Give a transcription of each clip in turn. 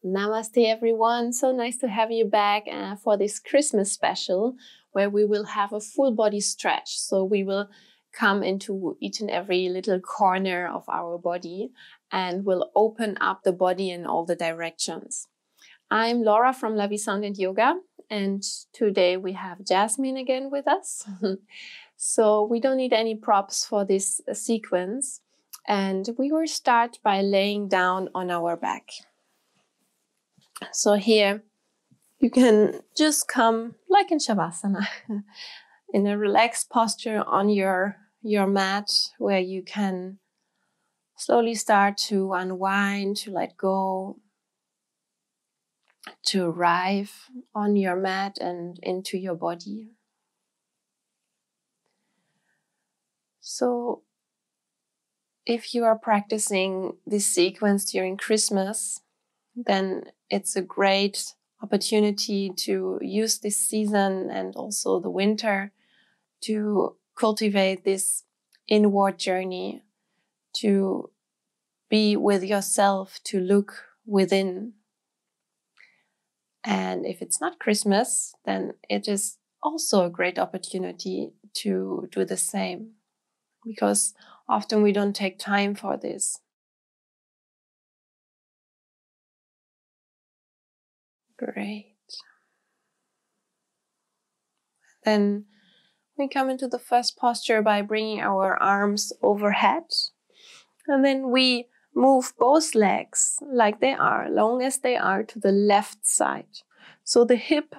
Namaste everyone, so nice to have you back for this Christmas special where we will have a full body stretch. So we will come into each and every little corner of our body and we'll open up the body in all the directions. I'm Laura from LaVi Sound and Yoga, and today we have Jasmine again with us. So we don't need any props for this sequence, and we will start by laying down on our back. So here you can just come like in Shavasana, in a relaxed posture on your mat, where you can slowly start to unwind, to let go, to arrive on your mat and into your body. So if you are practicing this sequence during Christmas, then it's a great opportunity to use this season and also the winter to cultivate this inward journey, to be with yourself, to look within. And if it's not Christmas, then it is also a great opportunity to do the same, because often we don't take time for this. Great. Then we come into the first posture by bringing our arms overhead. And then we move both legs like they are, long as they are, to the left side. So the hip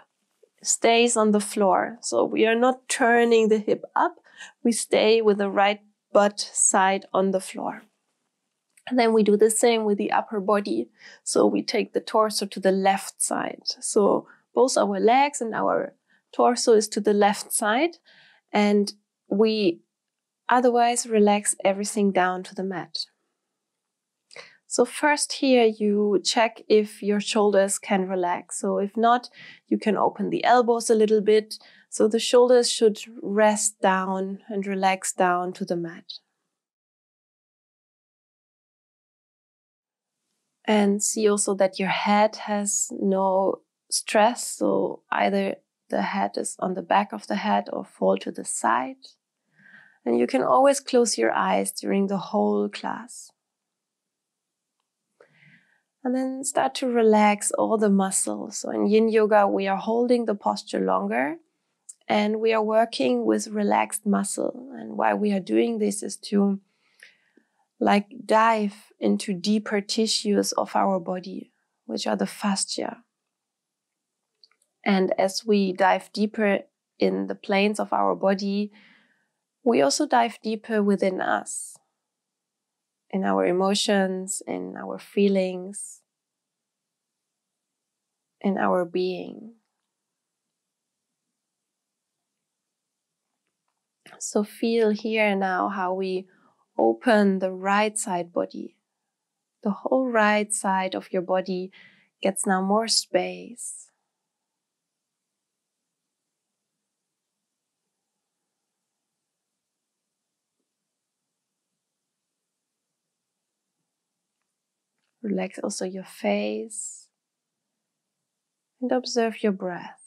stays on the floor. So we are not turning the hip up. We stay with the right butt side on the floor. And then we do the same with the upper body. So we take the torso to the left side. So both our legs and our torso is to the left side. And we otherwise relax everything down to the mat. So first here you check if your shoulders can relax. So if not, you can open the elbows a little bit. So the shoulders should rest down and relax down to the mat. And see also that your head has no stress. So either the head is on the back of the head or fall to the side. And you can always close your eyes during the whole class. And then start to relax all the muscles. So in Yin Yoga, we are holding the posture longer and we are working with relaxed muscle. And why we are doing this is to dive into deeper tissues of our body, which are the fascia. And as we dive deeper in the planes of our body, we also dive deeper within us, in our emotions, in our feelings, in our being. So feel here now how we open the right side body. The whole right side of your body gets now more space. Relax also your face and observe your breath.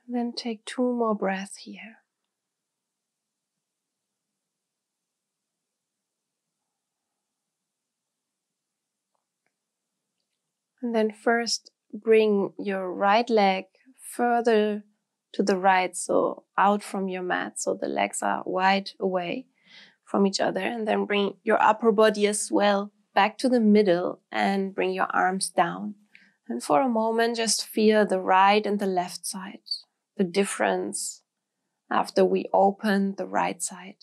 And then take 2 more breaths here. And then first bring your right leg further to the right, so out from your mat, so the legs are wide away from each other. And then bring your upper body as well back to the middle and bring your arms down. And for a moment, just feel the right and the left side, the difference after we open the right side.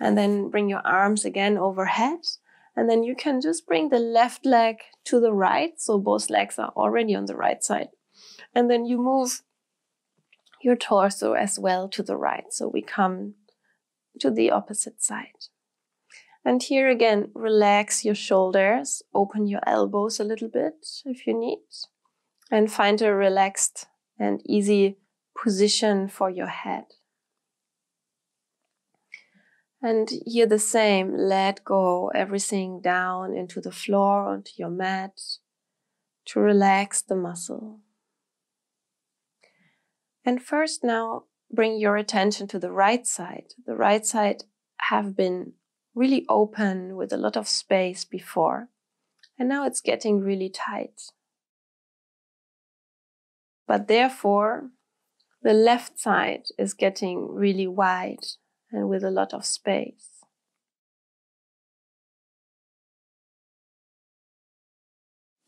And then bring your arms again overhead. And then you can just bring the left leg to the right. So both legs are already on the right side. And then you move your torso as well to the right. So we come to the opposite side. And here again, relax your shoulders, open your elbows a little bit if you need, and find a relaxed and easy position for your head. And here the same, let go everything down into the floor, onto your mat, to relax the muscle. And first now, bring your attention to the right side. The right side have been really open with a lot of space before, and now it's getting really tight. But therefore, the left side is getting really wide and with a lot of space.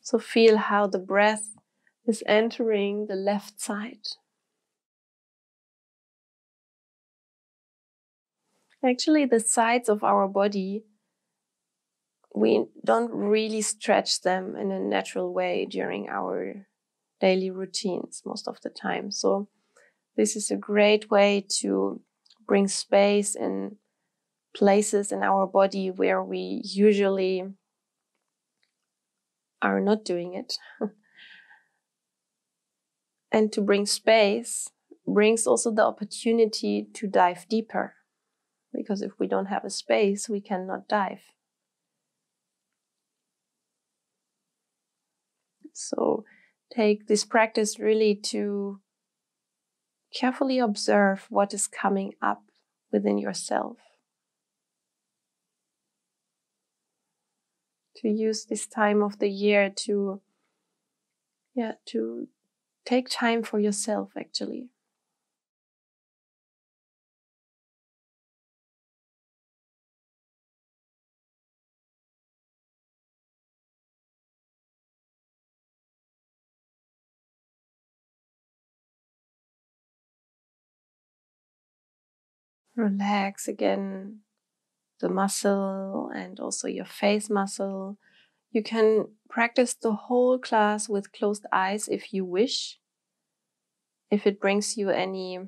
So feel how the breath is entering the left side. Actually, the sides of our body, we don't really stretch them in a natural way during our daily routines most of the time. So this is a great way to bring space in places in our body where we usually are not doing it. And to bring space brings also the opportunity to dive deeper. Because if we don't have a space, we cannot dive. So take this practice really to carefully observe what is coming up within yourself. To use this time of the year to take time for yourself actually. Relax again the muscle and also your face muscle. You can practice the whole class with closed eyes if you wish. If it brings you any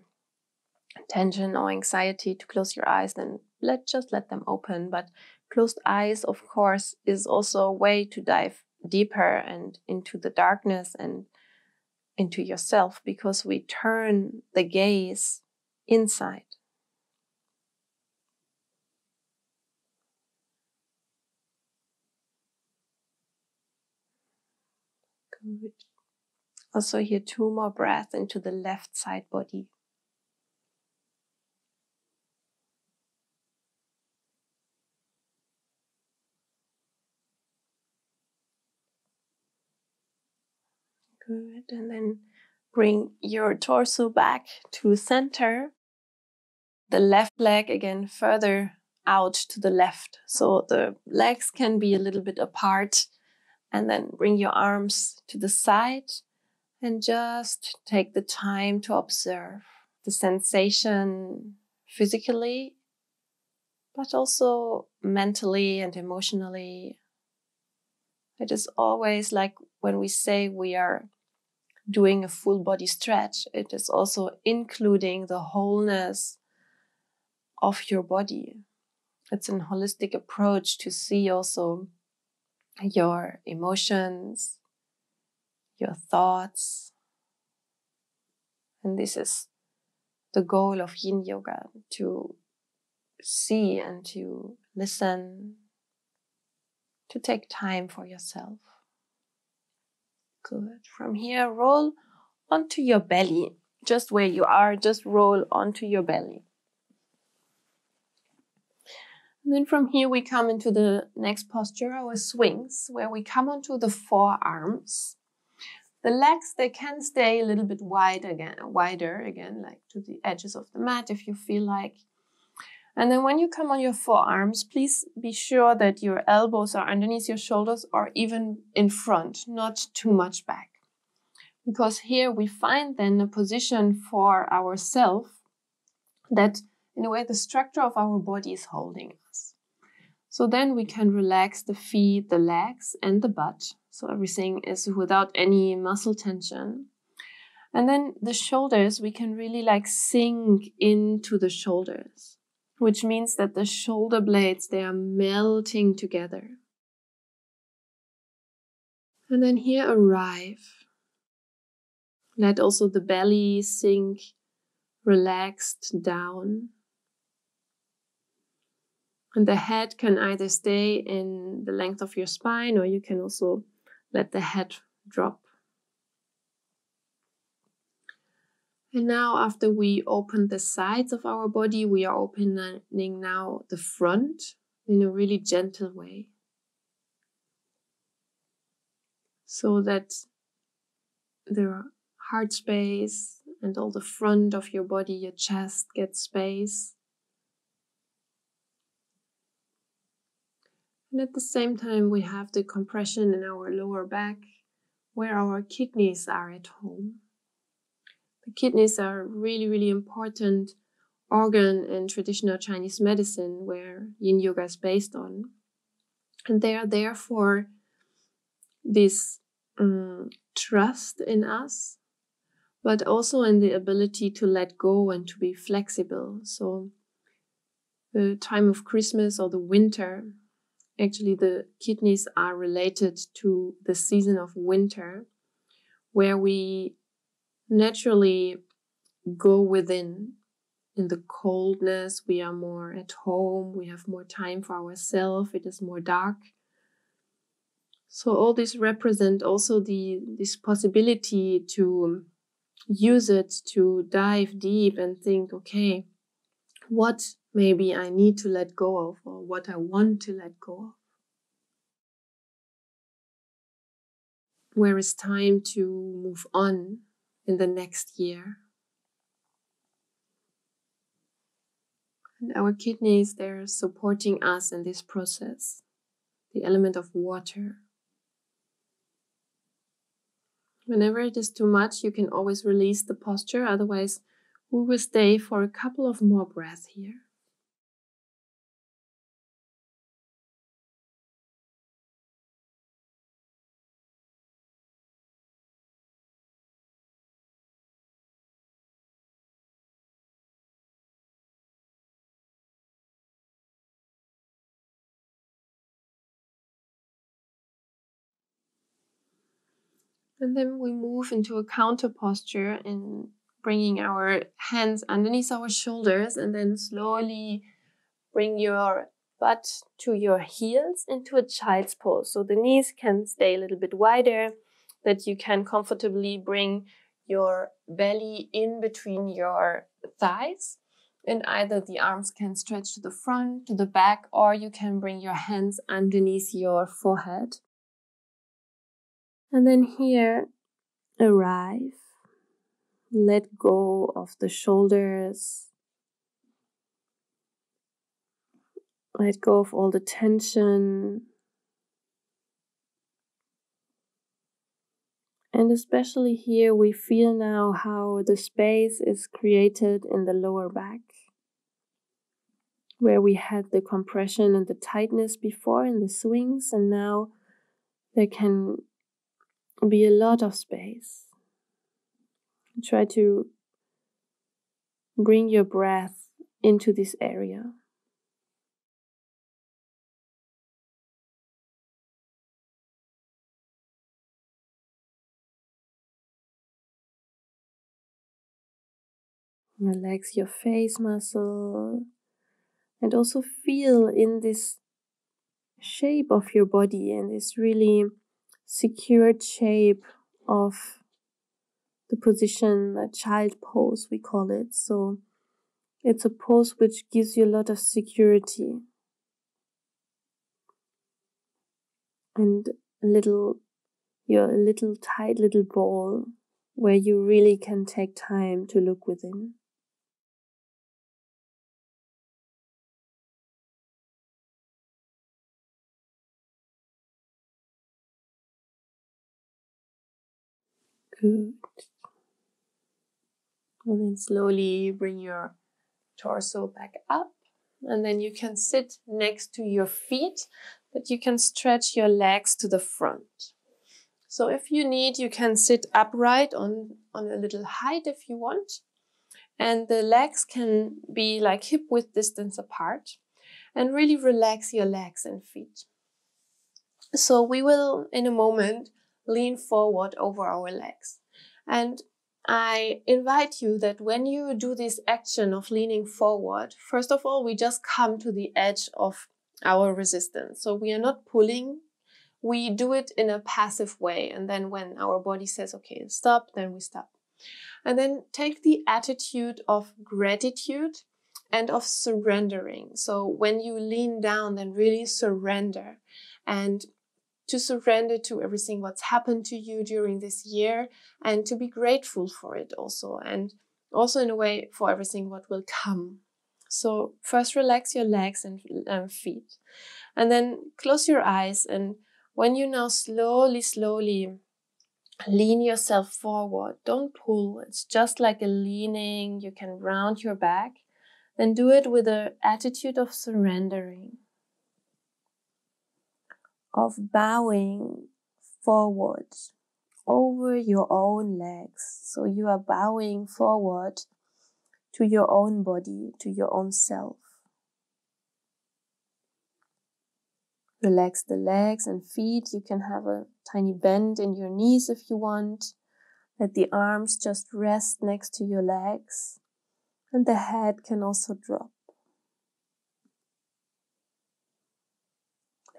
tension or anxiety to close your eyes, then just let them open. But closed eyes, of course, is also a way to dive deeper and into the darkness and into yourself, because we turn the gaze inside. Good. Also here, 2 more breaths into the left side body. Good. And then bring your torso back to center. The left leg again further out to the left. So the legs can be a little bit apart. And then bring your arms to the side and just take the time to observe the sensation physically, but also mentally and emotionally. It is always like when we say we are doing a full body stretch, it is also including the wholeness of your body. It's a holistic approach to see also your emotions, your thoughts. And this is the goal of Yin Yoga, to see and to listen, to take time for yourself. Good. From here, roll onto your belly. Just where you are, just roll onto your belly. And then from here, we come into the next posture, our swings, where we come onto the forearms. The legs, they can stay a little bit wider again, like to the edges of the mat if you feel like. And then when you come on your forearms, please be sure that your elbows are underneath your shoulders or even in front, not too much back. Because here we find then a position for ourselves that, in a way, the structure of our body is holding us. So then we can relax the feet, the legs, and the butt. So everything is without any muscle tension. And then the shoulders, we can really like sink into the shoulders, which means that the shoulder blades, they are melting together. And then here arrive. Let also the belly sink relaxed down. And the head can either stay in the length of your spine, or you can also let the head drop. And now after we open the sides of our body, we are opening now the front in a really gentle way. So that the heart space and all the front of your body, your chest, gets space. And at the same time, we have the compression in our lower back, where our kidneys are at home. The kidneys are a really, really important organ in traditional Chinese medicine, where yin yoga is based on. And they are there for this trust in us, but also in the ability to let go and to be flexible. So the time of Christmas or the winter, actually the kidneys are related to the season of winter, where we naturally go within. In the coldness, we are more at home, we have more time for ourselves, it is more dark. So all this represent also this possibility to use it to dive deep and think, okay, what maybe I need to let go of, or what I want to let go of. Where is time to move on in the next year? And our kidneys, they're supporting us in this process. The element of water. Whenever it is too much, you can always release the posture. Otherwise, we will stay for a couple of more breaths here. And then we move into a counter posture in bringing our hands underneath our shoulders, and then slowly bring your butt to your heels into a child's pose. So the knees can stay a little bit wider, that you can comfortably bring your belly in between your thighs. And either the arms can stretch to the front, to the back, or you can bring your hands underneath your forehead. And then here, arrive. Let go of the shoulders. Let go of all the tension. And especially here, we feel now how the space is created in the lower back, where we had the compression and the tightness before in the swings, and now there can be a lot of space. Try to bring your breath into this area. Relax your face muscle, and also feel in this shape of your body, and this really secured shape of the position, a child pose we call it. So it's a pose which gives you a lot of security and you're a little tight little ball where you really can take time to look within. Good. And then slowly bring your torso back up. And then you can sit next to your feet, but you can stretch your legs to the front. So if you need, you can sit upright on a little height if you want. And the legs can be like hip width distance apart. And really relax your legs and feet. So we will, in a moment, lean forward over our legs. And I invite you that when you do this action of leaning forward, first of all, we just come to the edge of our resistance. So we are not pulling. We do it in a passive way. And then when our body says, okay, stop, then we stop. And then take the attitude of gratitude and of surrendering. So when you lean down, then really surrender. And to surrender to everything what's happened to you during this year, and to be grateful for it also. And also in a way for everything what will come. So first relax your legs and feet. And then close your eyes. And when you now slowly lean yourself forward, don't pull. It's just like a leaning. You can round your back. Then do it with an attitude of surrendering, of bowing forward over your own legs. So you are bowing forward to your own body, to your own self. Relax the legs and feet. You can have a tiny bend in your knees if you want. Let the arms just rest next to your legs. And the head can also drop.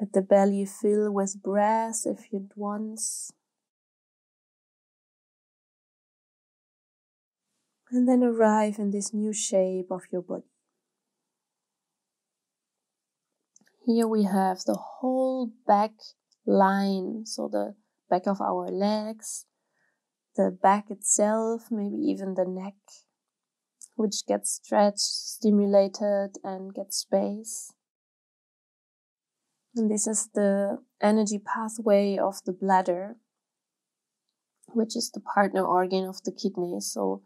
Let the belly fill with breath if it wants. And then arrive in this new shape of your body. Here we have the whole back line, so the back of our legs, the back itself, maybe even the neck, which gets stretched, stimulated, and gets space. And this is the energy pathway of the bladder, which is the partner organ of the kidney. So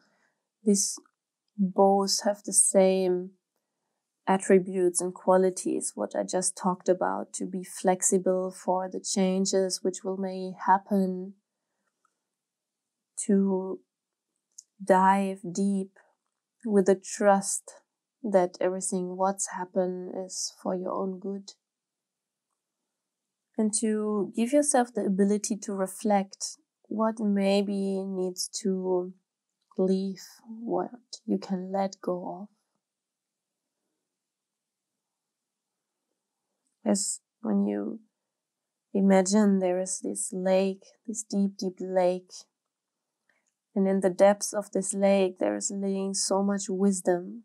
these both have the same attributes and qualities, what I just talked about, to be flexible for the changes which may happen, to dive deep with the trust that everything what's happened is for your own good, and to give yourself the ability to reflect what maybe needs to leave, what you can let go of. As when you imagine there is this lake, this deep lake, and in the depths of this lake there is laying so much wisdom,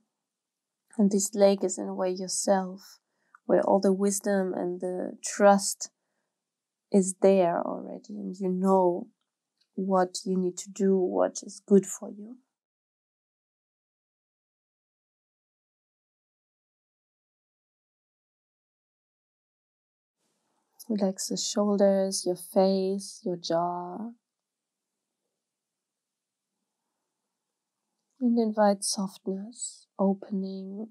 and this lake is in a way yourself, where all the wisdom and the trust is there already, and you know what you need to do, what is good for you. Relax the shoulders, your face, your jaw. And invite softness, opening.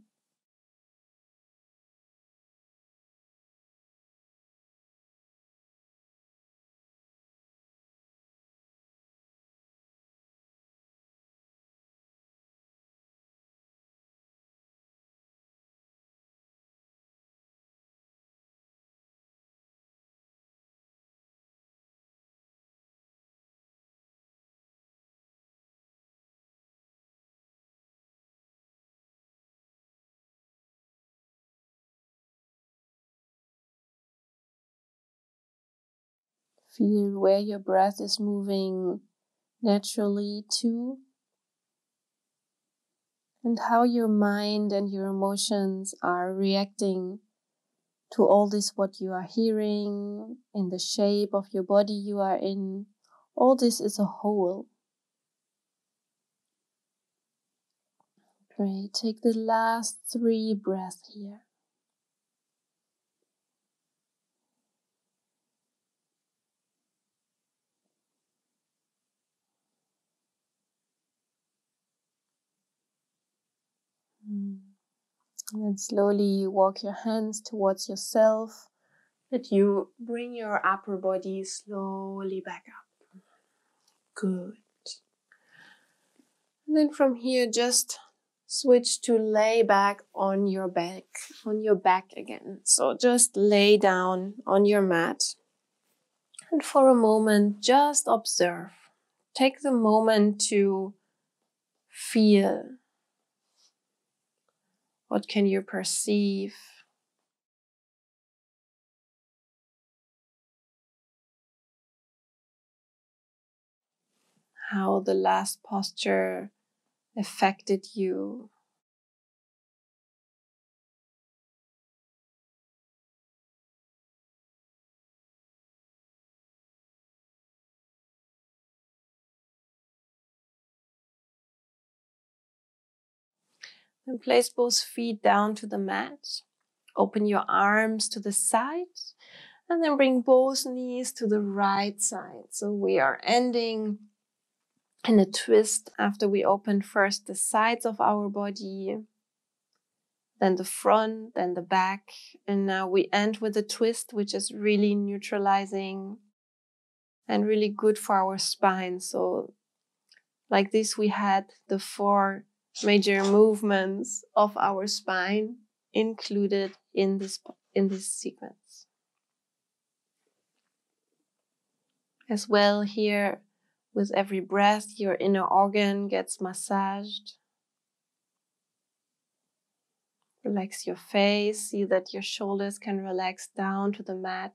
Feel where your breath is moving naturally to, and how your mind and your emotions are reacting to all this what you are hearing, in the shape of your body you are in. All this is a whole. Great. Take the last 3 breaths here. And then slowly walk your hands towards yourself, that you bring your upper body slowly back up. Good. And then from here, just switch to lay back on your back again. So just lay down on your mat. And for a moment, just observe. Take the moment to feel. What can you perceive? How the last posture affected you. Then place both feet down to the mat. Open your arms to the side. And then bring both knees to the right side. So we are ending in a twist after we open first the sides of our body, then the front, then the back. And now we end with a twist, which is really neutralizing and really good for our spine. So like this, we had the 4 major movements of our spine included in this sequence. As well here, with every breath, your inner organ gets massaged. Relax your face, see that your shoulders can relax down to the mat.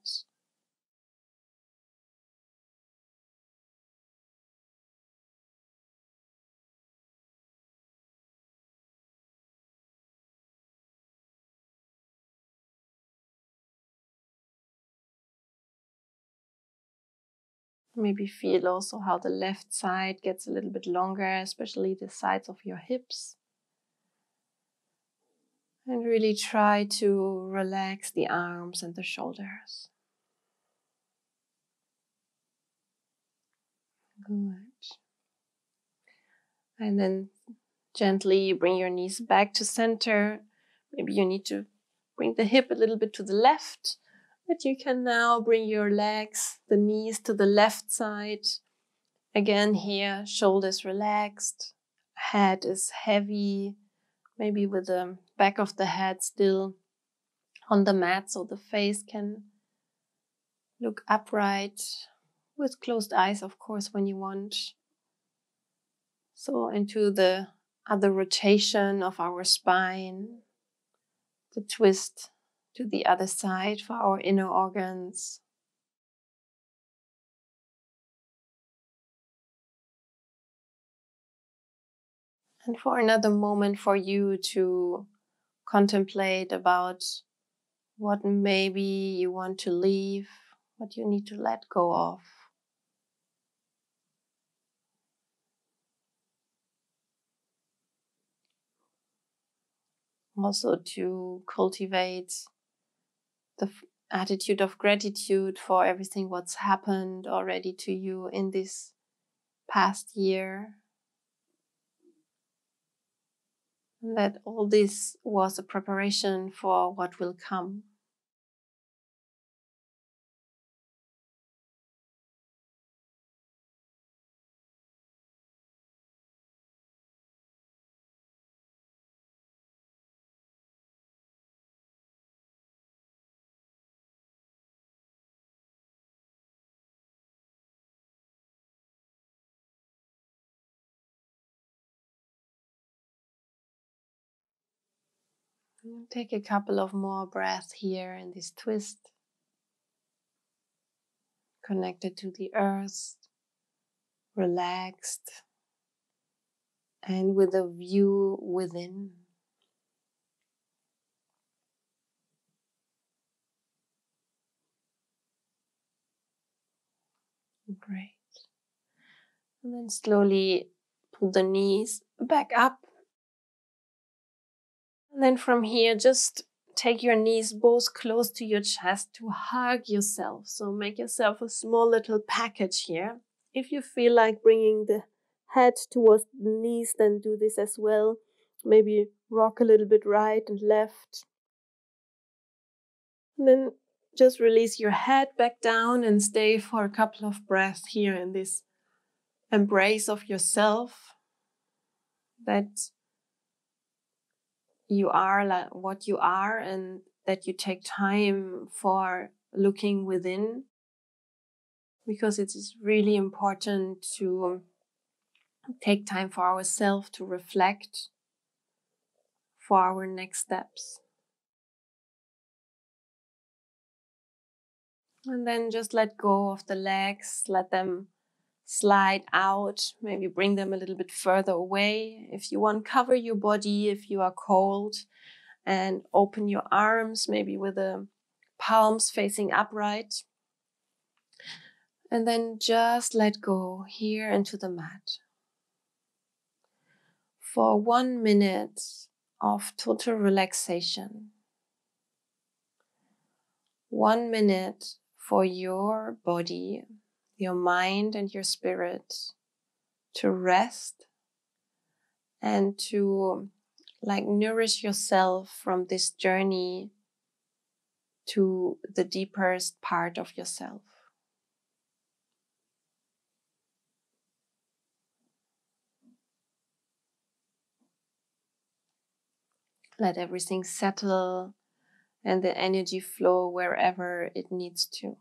Maybe feel also how the left side gets a little bit longer, especially the sides of your hips. And really try to relax the arms and the shoulders. Good. And then gently bring your knees back to center. Maybe you need to bring the hip a little bit to the left. But you can now bring your legs, the knees to the left side. Again here, shoulders relaxed. Head is heavy. Maybe with the back of the head still on the mat, so the face can look upright with closed eyes, of course, when you want. So into the other rotation of our spine, the twist to the other side for our inner organs. And for another moment for you to contemplate about what maybe you want to leave, what you need to let go of. Also to cultivate the attitude of gratitude for everything what's happened already to you in this past year. And that all this was a preparation for what will come. Take a couple of more breaths here in this twist, connected to the earth, relaxed, and with a view within. Great. And then slowly pull the knees back up. And then from here, just take your knees both close to your chest to hug yourself. So make yourself a small little package here. If you feel like bringing the head towards the knees, then do this as well. Maybe rock a little bit right and left. And then just release your head back down and stay for a couple of breaths here in this embrace of yourself, that you are like what you are, and that you take time for looking within, because it is really important to take time for ourselves to reflect for our next steps. And then just let go of the legs, let them slide out, maybe bring them a little bit further away. If you want, cover your body if you are cold, and open your arms, maybe with the palms facing upright. And then just let go here into the mat. For 1 minute of total relaxation. 1 minute for your body, your mind and your spirit to rest and to nourish yourself from this journey to the deepest part of yourself. Let everything settle and the energy flow wherever it needs to.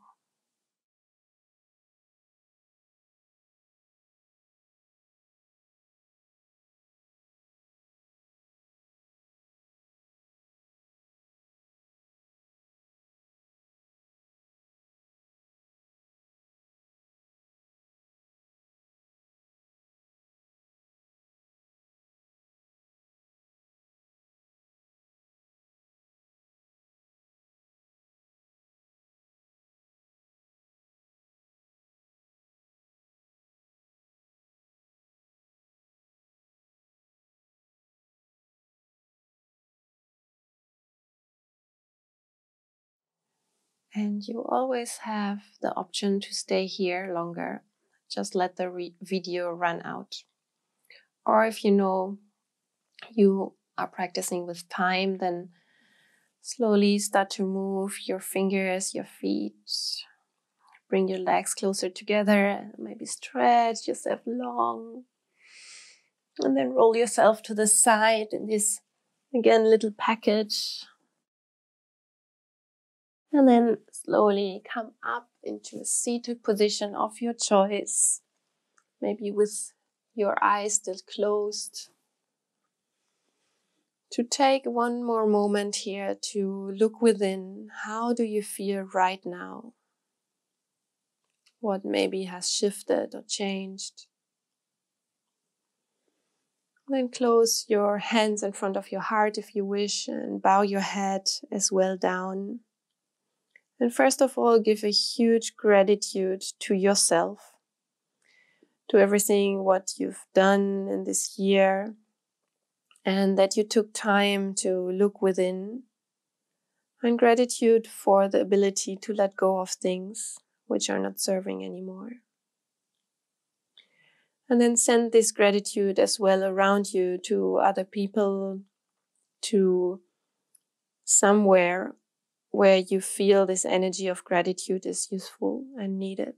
And you always have the option to stay here longer. Just let the video run out. Or if you know you are practicing with time, then slowly start to move your fingers, your feet. Bring your legs closer together. Maybe stretch yourself long. And then roll yourself to the side in this, again, little package. And then slowly come up into a seated position of your choice. Maybe with your eyes still closed. To take one more moment here to look within. How do you feel right now? What maybe has shifted or changed? Then close your hands in front of your heart if you wish, and bow your head as well down. And first of all, give a huge gratitude to yourself, to everything what you've done in this year, and that you took time to look within. And gratitude for the ability to let go of things which are not serving anymore. And then send this gratitude as well around you to other people, to somewhere where you feel this energy of gratitude is useful and needed.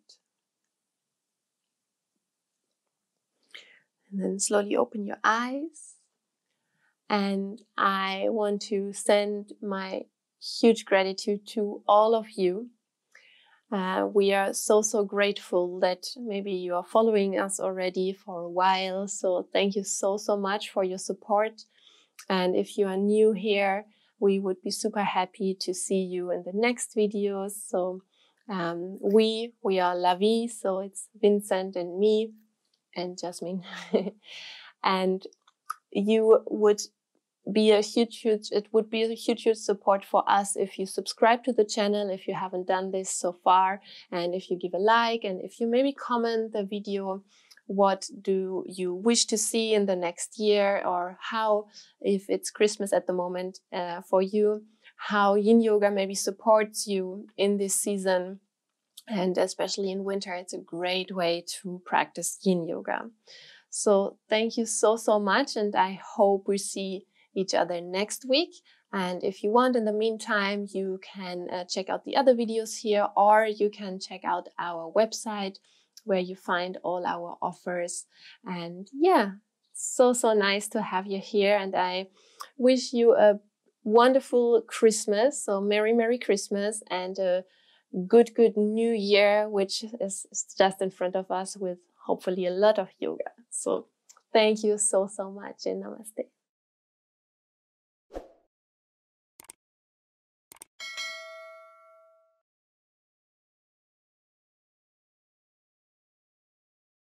And then slowly open your eyes. And I want to send my huge gratitude to all of you. We are so grateful that maybe you are following us already for a while. So thank you so much for your support. And if you are new here, we would be super happy to see you in the next videos. So we are LaVi, so it's Vincent and me and Jasmine. And you would be a huge support for us if you subscribe to the channel, if you haven't done this so far, and if you give a like, and if you maybe comment the video, what do you wish to see in the next year, or how, if it's Christmas at the moment for you, how yin yoga maybe supports you in this season. And especially in winter, it's a great way to practice yin yoga. So thank you so much, and I hope we see each other next week. And if you want, in the meantime, you can check out the other videos here, or you can check out our website, where you find all our offers. And yeah, so nice to have you here. And I wish you a wonderful Christmas. So Merry Christmas, and a good new year, which is just in front of us, with hopefully a lot of yoga. So thank you so much, and namaste.